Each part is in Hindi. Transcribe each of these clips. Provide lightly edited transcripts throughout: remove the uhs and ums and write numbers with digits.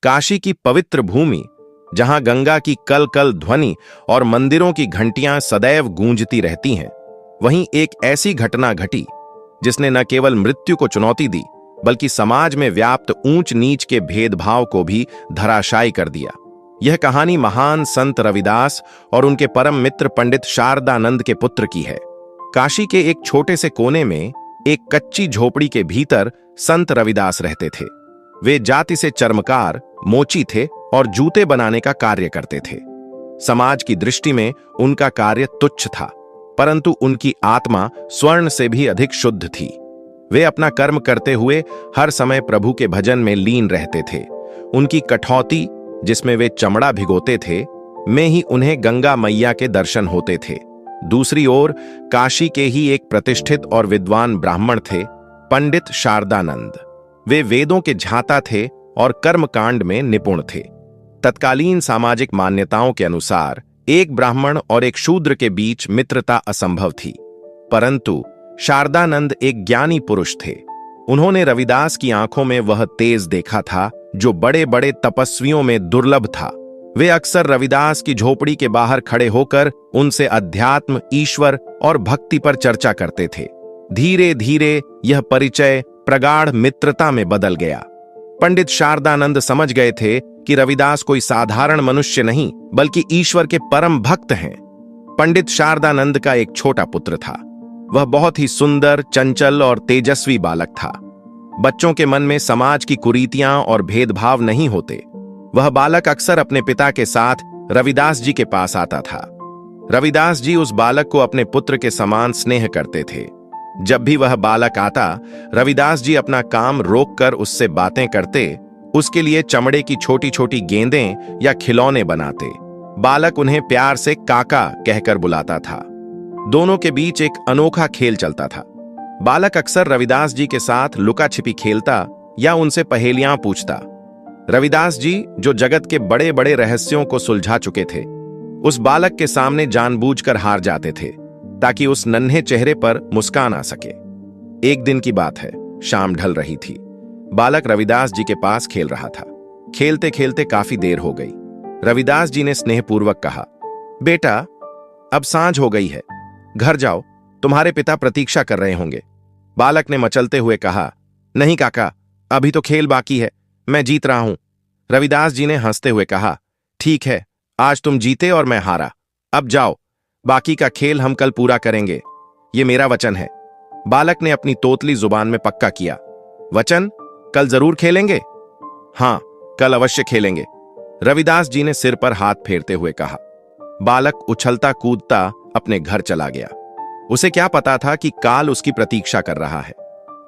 काशी की पवित्र भूमि, जहां गंगा की कल कल ध्वनि और मंदिरों की घंटियां सदैव गूंजती रहती हैं, वहीं एक ऐसी घटना घटी जिसने न केवल मृत्यु को चुनौती दी, बल्कि समाज में व्याप्त ऊंच नीच के भेदभाव को भी धराशायी कर दिया। यह कहानी महान संत रविदास और उनके परम मित्र पंडित शारदानंद के पुत्र की है। काशी के एक छोटे से कोने में एक कच्ची झोपड़ी के भीतर संत रविदास रहते थे। वे जाति से चर्मकार, मोची थे और जूते बनाने का कार्य करते थे। समाज की दृष्टि में उनका कार्य तुच्छ था, परंतु उनकी आत्मा स्वर्ण से भी अधिक शुद्ध थी। वे अपना कर्म करते हुए हर समय प्रभु के भजन में लीन रहते थे। उनकी कठौती, जिसमें वे चमड़ा भिगोते थे, में ही उन्हें गंगा मैया के दर्शन होते थे। दूसरी ओर काशी के ही एक प्रतिष्ठित और विद्वान ब्राह्मण थे, पंडित शारदानंद। वे वेदों के झांता थे और कर्मकांड में निपुण थे। तत्कालीन सामाजिक मान्यताओं के अनुसार एक ब्राह्मण और एक शूद्र के बीच मित्रता असंभव थी, परंतु शारदानंद एक ज्ञानी पुरुष थे। उन्होंने रविदास की आंखों में वह तेज देखा था जो बड़े बड़े तपस्वियों में दुर्लभ था। वे अक्सर रविदास की झोपड़ी के बाहर खड़े होकर उनसे अध्यात्म, ईश्वर और भक्ति पर चर्चा करते थे। धीरे धीरे यह परिचय प्रगाढ़ मित्रता में बदल गया। पंडित शारदानंद समझ गए थे कि रविदास कोई साधारण मनुष्य नहीं, बल्कि ईश्वर के परम भक्त हैं। पंडित शारदानंद का एक छोटा पुत्र था। वह बहुत ही सुंदर, चंचल और तेजस्वी बालक था। बच्चों के मन में समाज की कुरीतियां और भेदभाव नहीं होते। वह बालक अक्सर अपने पिता के साथ रविदास जी के पास आता था। रविदास जी उस बालक को अपने पुत्र के समान स्नेह करते थे। जब भी वह बालक आता, रविदास जी अपना काम रोककर उससे बातें करते, उसके लिए चमड़े की छोटी छोटी गेंदें या खिलौने बनाते। बालक उन्हें प्यार से काका कहकर बुलाता था। दोनों के बीच एक अनोखा खेल चलता था। बालक अक्सर रविदास जी के साथ लुका छिपी खेलता या उनसे पहेलियां पूछता। रविदास जी, जो जगत के बड़े बड़े रहस्यों को सुलझा चुके थे, उस बालक के सामने जानबूझकर हार जाते थे ताकि उस नन्हे चेहरे पर मुस्कान आ सके। एक दिन की बात है, शाम ढल रही थी। बालक रविदास जी के पास खेल रहा था। खेलते खेलते काफी देर हो गई। रविदास जी ने स्नेहपूर्वक कहा, बेटा, अब सांझ हो गई है, घर जाओ, तुम्हारे पिता प्रतीक्षा कर रहे होंगे। बालक ने मचलते हुए कहा, नहीं काका, अभी तो खेल बाकी है, मैं जीत रहा हूं। रविदास जी ने हंसते हुए कहा, ठीक है, आज तुम जीते और मैं हारा। अब जाओ, बाकी का खेल हम कल पूरा करेंगे, ये मेरा वचन है। बालक ने अपनी तोतली जुबान में पक्का किया, वचन? कल जरूर खेलेंगे? हां, कल अवश्य खेलेंगे, रविदास जी ने सिर पर हाथ फेरते हुए कहा। बालक उछलता कूदता अपने घर चला गया। उसे क्या पता था कि काल उसकी प्रतीक्षा कर रहा है।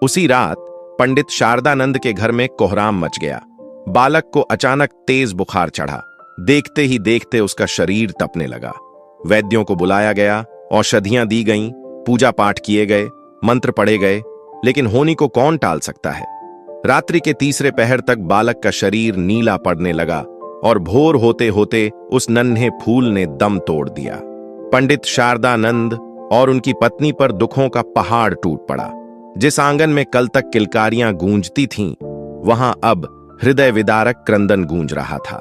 उसी रात पंडित शारदानंद के घर में कोहराम मच गया। बालक को अचानक तेज बुखार चढ़ा। देखते ही देखते उसका शरीर तपने लगा। वैद्यों को बुलाया गया, औषधियां दी गईं, पूजा पाठ किए गए, मंत्र पढ़े गए, लेकिन होनी को कौन टाल सकता है। रात्रि के तीसरे पहर तक बालक का शरीर नीला पड़ने लगा और भोर होते होते उस नन्हे फूल ने दम तोड़ दिया। पंडित शारदानंद और उनकी पत्नी पर दुखों का पहाड़ टूट पड़ा। जिस आंगन में कल तक किलकारियां गूंजती थीं, वहां अब हृदय विदारक क्रंदन गूंज रहा था।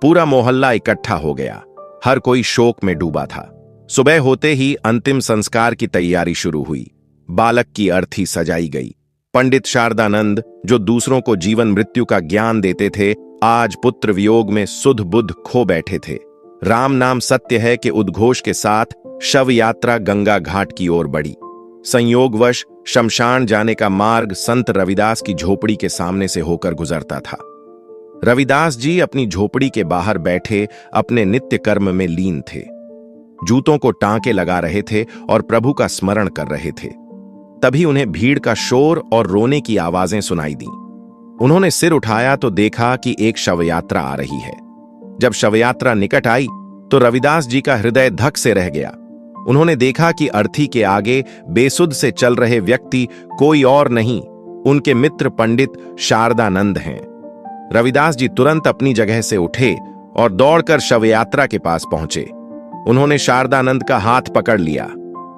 पूरा मोहल्ला इकट्ठा हो गया। हर कोई शोक में डूबा था। सुबह होते ही अंतिम संस्कार की तैयारी शुरू हुई। बालक की अर्थी सजाई गई। पंडित शारदानंद, जो दूसरों को जीवन मृत्यु का ज्ञान देते थे, आज पुत्र वियोग में सुध बुध खो बैठे थे। राम नाम सत्य है के उद्घोष के साथ शव यात्रा गंगा घाट की ओर बढ़ी। संयोगवश शमशान जाने का मार्ग संत रविदास की झोपड़ी के सामने से होकर गुजरता था। रविदास जी अपनी झोपड़ी के बाहर बैठे अपने नित्य कर्म में लीन थे। जूतों को टांके लगा रहे थे और प्रभु का स्मरण कर रहे थे। तभी उन्हें भीड़ का शोर और रोने की आवाजें सुनाई दी। उन्होंने सिर उठाया तो देखा कि एक शवयात्रा आ रही है। जब शवयात्रा निकट आई तो रविदास जी का हृदय धक से रह गया। उन्होंने देखा कि अर्थी के आगे बेसुध से चल रहे व्यक्ति कोई और नहीं, उनके मित्र पंडित शारदानंद हैं। रविदास जी तुरंत अपनी जगह से उठे और दौड़कर शवयात्रा के पास पहुंचे। उन्होंने शारदानंद का हाथ पकड़ लिया।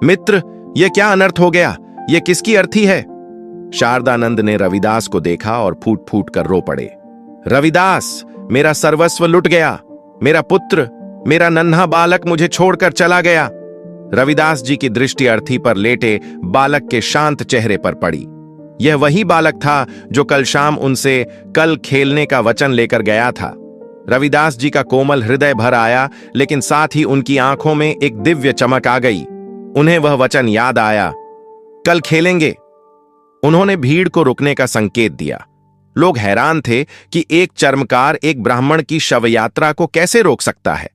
मित्र, यह क्या अनर्थ हो गया? यह किसकी अर्थी है? शारदानंद ने रविदास को देखा और फूट फूट कर रो पड़े। रविदास, मेरा सर्वस्व लुट गया, मेरा पुत्र, मेरा नन्हा बालक मुझे छोड़कर चला गया। रविदास जी की दृष्टि अर्थी पर लेटे बालक के शांत चेहरे पर पड़ी। यह वही बालक था जो कल शाम उनसे कल खेलने का वचन लेकर गया था। रविदास जी का कोमल हृदय भर आया, लेकिन साथ ही उनकी आंखों में एक दिव्य चमक आ गई। उन्हें वह वचन याद आया, कल खेलेंगे। उन्होंने भीड़ को रुकने का संकेत दिया। लोग हैरान थे कि एक चर्मकार एक ब्राह्मण की शव यात्रा को कैसे रोक सकता है।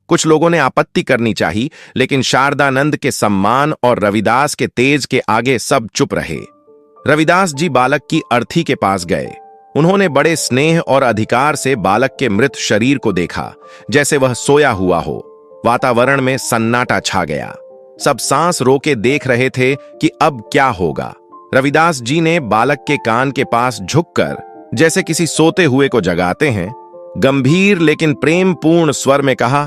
कुछ लोगों ने आपत्ति करनी चाहिए, लेकिन शारदानंद के सम्मान और रविदास के तेज के आगे सब चुप रहे। रविदास जी बालक की अर्थी के पास गए। उन्होंने बड़े स्नेह और अधिकार से बालक के मृत शरीर को देखा, जैसे वह सोया हुआ हो। वातावरण में सन्नाटा छा गया। सब सांस रोके देख रहे थे कि अब क्या होगा। रविदास जी ने बालक के कान के पास झुककर, जैसे किसी सोते हुए को जगाते हैं, गंभीर लेकिन प्रेमपूर्ण स्वर में कहा,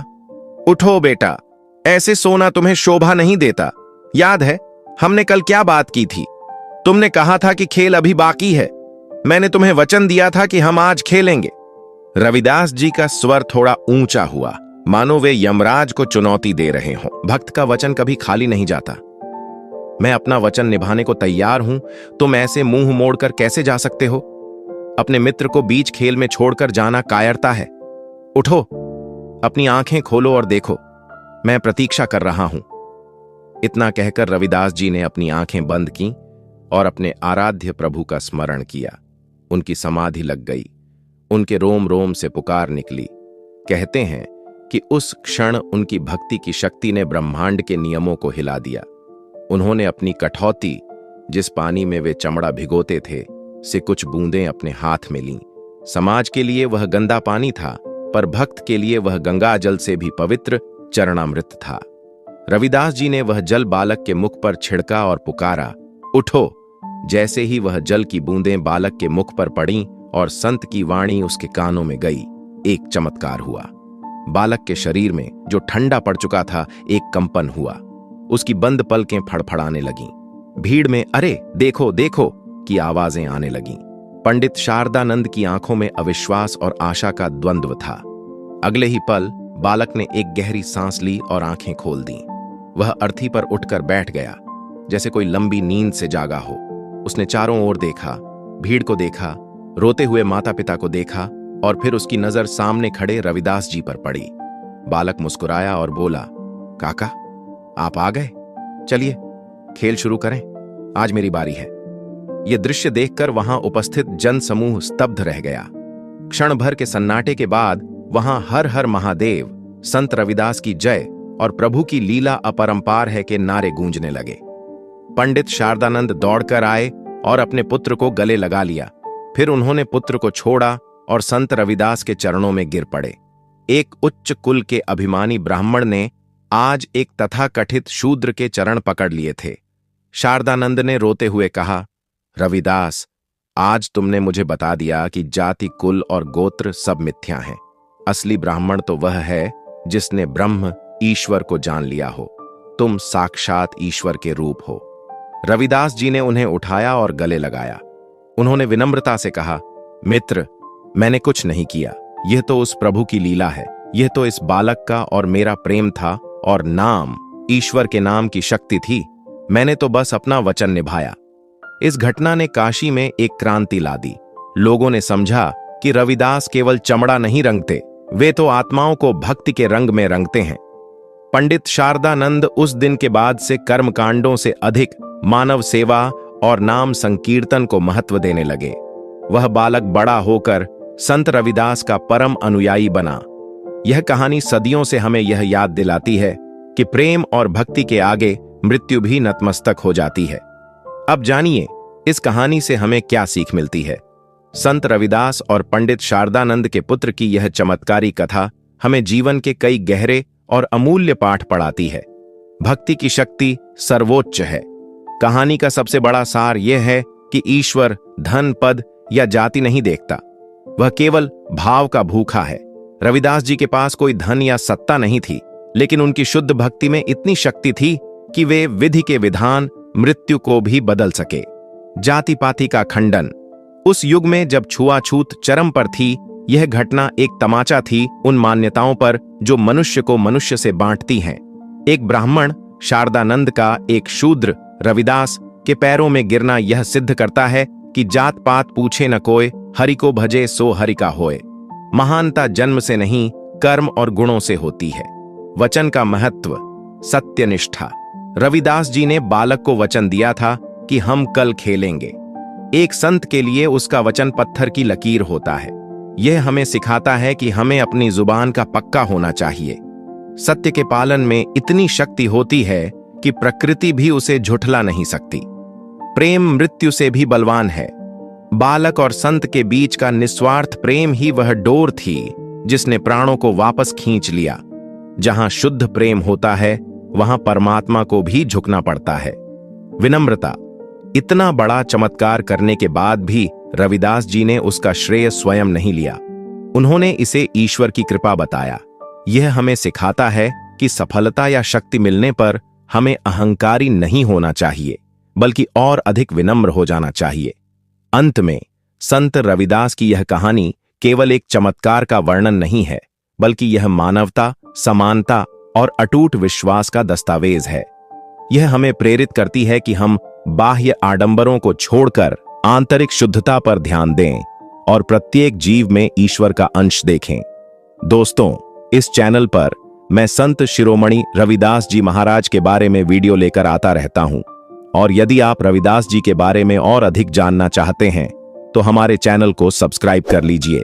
उठो बेटा, ऐसे सोना तुम्हें शोभा नहीं देता। याद है हमने कल क्या बात की थी? तुमने कहा था कि खेल अभी बाकी है। मैंने तुम्हें वचन दिया था कि हम आज खेलेंगे। रविदास जी का स्वर थोड़ा ऊंचा हुआ, मानो वे यमराज को चुनौती दे रहे हों। भक्त का वचन कभी खाली नहीं जाता। मैं अपना वचन निभाने को तैयार हूं, तुम ऐसे मुंह मोड़कर कैसे जा सकते हो? अपने मित्र को बीच खेल में छोड़कर जाना कायरता है। उठो, अपनी आंखें खोलो और देखो, मैं प्रतीक्षा कर रहा हूं। इतना कहकर रविदास जी ने अपनी आंखें बंद की और अपने आराध्य प्रभु का स्मरण किया। उनकी समाधि लग गई। उनके रोम रोम से पुकार निकली। कहते हैं कि उस क्षण उनकी भक्ति की शक्ति ने ब्रह्मांड के नियमों को हिला दिया। उन्होंने अपनी कठौती, जिस पानी में वे चमड़ा भिगोते थे, से कुछ बूंदें अपने हाथ में लीं। समाज के लिए वह गंदा पानी था, पर भक्त के लिए वह गंगा जल से भी पवित्र चरणामृत था। रविदास जी ने वह जल बालक के मुख पर छिड़का और पुकारा, उठो। जैसे ही वह जल की बूंदें बालक के मुख पर पड़ीं और संत की वाणी उसके कानों में गई, एक चमत्कार हुआ। बालक के शरीर में, जो ठंडा पड़ चुका था, एक कंपन हुआ। उसकी बंद पलकें फड़फड़ाने लगीं। भीड़ में अरे देखो देखो की आवाजें आने लगीं। पंडित शारदानंद की आंखों में अविश्वास और आशा का द्वंद्व था। अगले ही पल बालक ने एक गहरी सांस ली और आंखें खोल दी। वह अर्थी पर उठकर बैठ गया, जैसे कोई लंबी नींद से जागा हो। उसने चारों ओर देखा, भीड़ को देखा, रोते हुए माता पिता को देखा, और फिर उसकी नजर सामने खड़े रविदास जी पर पड़ी। बालक मुस्कुराया और बोला, काका, आप आ गए? चलिए खेल शुरू करें, आज मेरी बारी है। यह दृश्य देखकर वहां उपस्थित जन समूह स्तब्ध रह गया। क्षण भर के सन्नाटे के बाद वहां हर हर महादेव, संत रविदास की जय और प्रभु की लीला अपरंपार है के नारे गूंजने लगे। पंडित शारदानंद दौड़कर आए और अपने पुत्र को गले लगा लिया। फिर उन्होंने पुत्र को छोड़ा और संत रविदास के चरणों में गिर पड़े। एक उच्च कुल के अभिमानी ब्राह्मण ने आज एक तथाकथित शूद्र के चरण पकड़ लिए थे। शारदानंद ने रोते हुए कहा, रविदास, आज तुमने मुझे बता दिया कि जाति, कुल और गोत्र सब मिथ्या हैं। असली ब्राह्मण तो वह है जिसने ब्रह्म ईश्वर को जान लिया हो। तुम साक्षात ईश्वर के रूप हो। रविदास जी ने उन्हें उठाया और गले लगाया। उन्होंने विनम्रता से कहा, मित्र, मैंने कुछ नहीं किया। यह तो उस प्रभु की लीला है। यह तो इस बालक का और मेरा प्रेम था, और नाम ईश्वर के नाम की शक्ति थी। मैंने तो बस अपना वचन निभाया। इस घटना ने काशी में एक क्रांति ला दी। लोगों ने समझा कि रविदास केवल चमड़ा नहीं रंगते, वे तो आत्माओं को भक्ति के रंग में रंगते हैं। पंडित शारदानंद उस दिन के बाद से कर्मकांडों से अधिक मानव सेवा और नाम संकीर्तन को महत्व देने लगे। वह बालक बड़ा होकर संत रविदास का परम अनुयायी बना। यह कहानी सदियों से हमें यह याद दिलाती है कि प्रेम और भक्ति के आगे मृत्यु भी नतमस्तक हो जाती है। अब जानिए इस कहानी से हमें क्या सीख मिलती है। संत रविदास और पंडित शारदानंद के पुत्र की यह चमत्कारी कथा हमें जीवन के कई गहरे और अमूल्य पाठ पढ़ाती है। भक्ति की शक्ति सर्वोच्च है। कहानी का सबसे बड़ा सार यह है कि ईश्वर धन, पद या जाति नहीं देखता, वह केवल भाव का भूखा है। रविदास जी के पास कोई धन या सत्ता नहीं थी, लेकिन उनकी शुद्ध भक्ति में इतनी शक्ति थी कि वे विधि के विधान मृत्यु को भी बदल सके। जाति पाति का खंडन। उस युग में जब छुआछूत चरम पर थी, यह घटना एक तमाचा थी उन मान्यताओं पर जो मनुष्य को मनुष्य से बांटती हैं। एक ब्राह्मण शारदानंद का एक शूद्र रविदास के पैरों में गिरना यह सिद्ध करता है कि जात पात पूछे न कोय, हरि को भजे सो हरि का होए। महानता जन्म से नहीं, कर्म और गुणों से होती है। वचन का महत्व, सत्यनिष्ठा। रविदास जी ने बालक को वचन दिया था कि हम कल खेलेंगे। एक संत के लिए उसका वचन पत्थर की लकीर होता है। यह हमें सिखाता है कि हमें अपनी जुबान का पक्का होना चाहिए। सत्य के पालन में इतनी शक्ति होती है कि प्रकृति भी उसे झुठला नहीं सकती। प्रेम मृत्यु से भी बलवान है। बालक और संत के बीच का निस्वार्थ प्रेम ही वह डोर थी जिसने प्राणों को वापस खींच लिया। जहां शुद्ध प्रेम होता है वहां परमात्मा को भी झुकना पड़ता है। विनम्रता। इतना बड़ा चमत्कार करने के बाद भी रविदास जी ने उसका श्रेय स्वयं नहीं लिया। उन्होंने इसे ईश्वर की कृपा बताया। यह हमें सिखाता है कि सफलता या शक्ति मिलने पर हमें अहंकारी नहीं होना चाहिए, बल्कि और अधिक विनम्र हो जाना चाहिए। अंत में संत रविदास की यह कहानी केवल एक चमत्कार का वर्णन नहीं है, बल्कि यह मानवता, समानता और अटूट विश्वास का दस्तावेज है। यह हमें प्रेरित करती है कि हम बाह्य आडंबरों को छोड़कर आंतरिक शुद्धता पर ध्यान दें और प्रत्येक जीव में ईश्वर का अंश देखें। दोस्तों, इस चैनल पर मैं संत शिरोमणि रविदास जी महाराज के बारे में वीडियो लेकर आता रहता हूं, और यदि आप रविदास जी के बारे में और अधिक जानना चाहते हैं तो हमारे चैनल को सब्सक्राइब कर लीजिए।